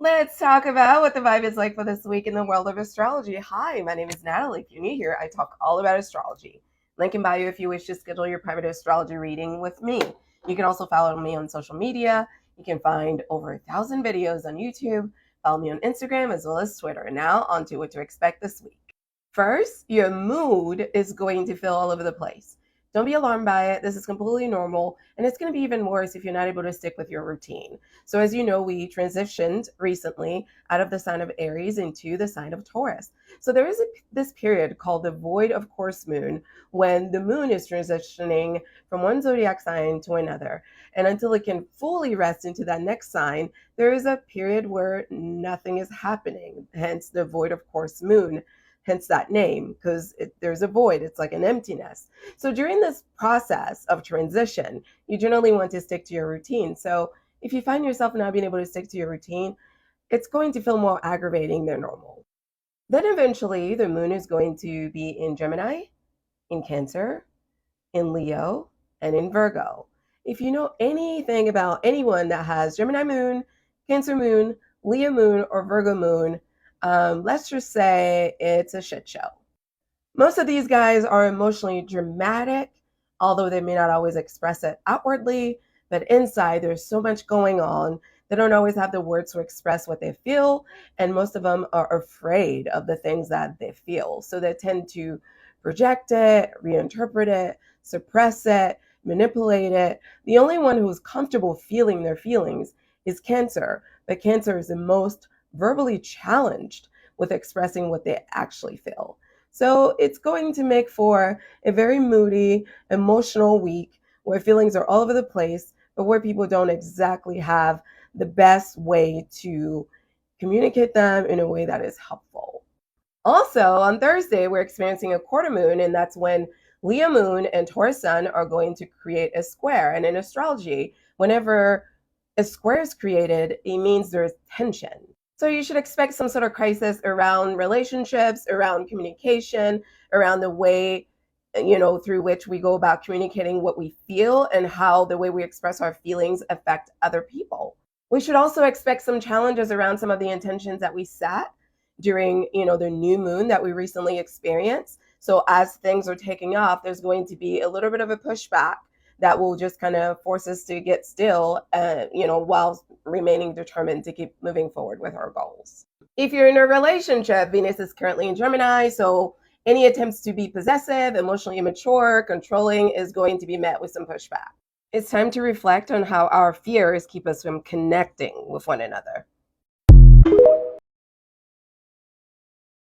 Let's talk about what the vibe is like for this week in the world of astrology. Hi, my name is Natalie. If you're new here, I talk all about astrology. Link in bio if you wish to schedule your private astrology reading with me. You can also follow me on social media. You can find over 1,000 videos on YouTube. Follow me on Instagram as well as Twitter. Now, on to what to expect this week. First, your mood is going to feel all over the place. Don't be alarmed by it. This is completely normal, and it's going to be even worse if you're not able to stick with your routine. So, as you know, we transitioned recently out of the sign of Aries into the sign of Taurus. So, there is this period called the void of course moon when the moon is transitioning from one zodiac sign to another. And until it can fully rest into that next sign, there is a period where nothing is happening, hence the void of course moon. Hence that name, because there's a void. It's like an emptiness. So during this process of transition, you generally want to stick to your routine. So if you find yourself not being able to stick to your routine, it's going to feel more aggravating than normal. Then eventually, the moon is going to be in Gemini, in Cancer, in Leo, and in Virgo. If you know anything about anyone that has Gemini moon, Cancer moon, Leo moon, or Virgo moon, let's just say it's a shit show. Most of these guys are emotionally dramatic, although they may not always express it outwardly, but inside there's so much going on. They don't always have the words to express what they feel, and most of them are afraid of the things that they feel. So they tend to project it, reinterpret it, suppress it, manipulate it. The only one who's comfortable feeling their feelings is Cancer, but Cancer is the most verbally challenged with expressing what they actually feel. So it's going to make for a very moody, emotional week where feelings are all over the place, but where people don't exactly have the best way to communicate them in a way that is helpful. Also, on Thursday, we're experiencing a quarter moon, and that's when Leo moon and Taurus sun are going to create a square. And in astrology, whenever a square is created, it means there's tension. So you should expect some sort of crisis around relationships, around communication, around the way, through which we go about communicating what we feel and how the way we express our feelings affect other people. We should also expect some challenges around some of the intentions that we set during, the new moon that we recently experienced. So as things are taking off, there's going to be a little bit of a pushback that will just kind of force us to get still, while remaining determined to keep moving forward with our goals. If you're in a relationship, Venus is currently in Gemini, so any attempts to be possessive, emotionally immature, controlling is going to be met with some pushback. It's time to reflect on how our fears keep us from connecting with one another.